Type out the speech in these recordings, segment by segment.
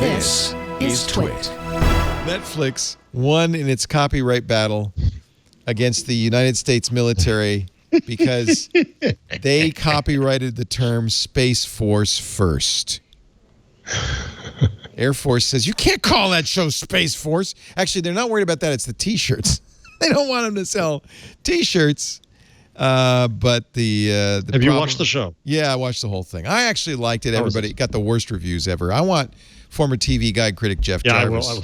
This is TWiT. Netflix won in its copyright battle against the United States military because they copyrighted the term Space Force first. Air Force says, you can't call that show Space Force. Actually, they're not worried about that. It's the T-shirts. They don't want them to sell T-shirts. But the Have you watched the show? Yeah, I watched the whole thing. I actually liked it. Everybody got the worst reviews ever. I want former TV guide critic Jeff Jarvis. I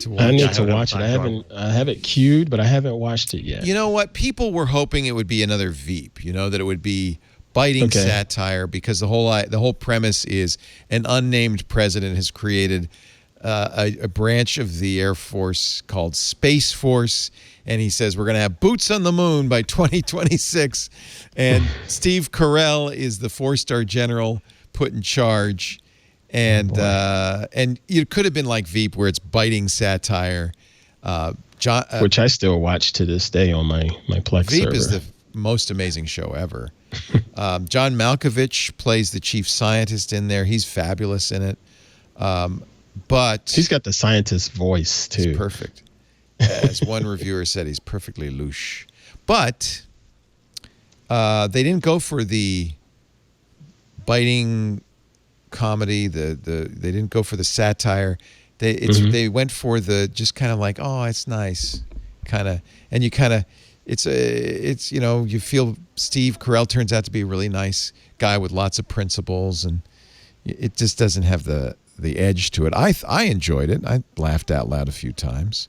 will. I need to watch it. I have it queued, but I haven't watched it yet. You know what? People were hoping it would be another Veep. You know, that it would be biting satire, because the whole premise is an unnamed president has created a branch of the Air Force called Space Force, and he says we're going to have boots on the moon by 2026. And Steve Carell is the 4-star general put in charge. And it could have been like Veep, where it's biting satire. Which I still watch to this day on my Plex Veep server. is the most amazing show ever. John Malkovich plays the chief scientist in there. He's fabulous in it. But he's got the scientist voice too. He's perfect. As one reviewer said, he's perfectly louche. But they didn't go for the biting comedy. They didn't go for the satire. They went for the just kind of like, oh, it's nice, kind of, and you kind of, it's you know, you feel Steve Carell turns out to be a really nice guy with lots of principles, and it just doesn't have the edge to it. I enjoyed it. I laughed out loud a few times.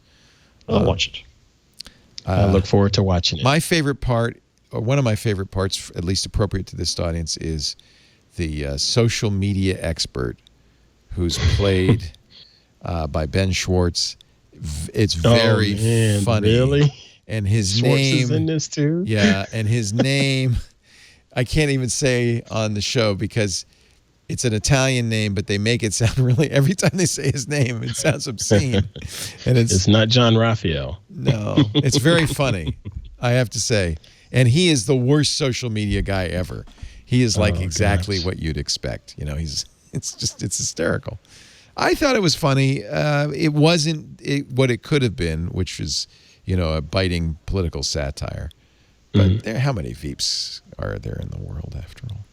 I'll watch it. I look forward to watching it. My favorite part, or one of my favorite parts, at least appropriate to this audience, is the social media expert who's played by Ben Schwartz. It's very funny. Really? And his Schwartz name is in this too? Yeah, and his name I can't even say on the show because it's an Italian name, but they make it sound really, every time they say his name, it sounds obscene. And it's not John Raphael. No, it's very funny, I have to say. And he is the worst social media guy ever. He is like exactly what you'd expect. You know, it's hysterical. I thought it was funny. It wasn't what it could have been, which was, you know, a biting political satire. But how many Veeps are there in the world after all?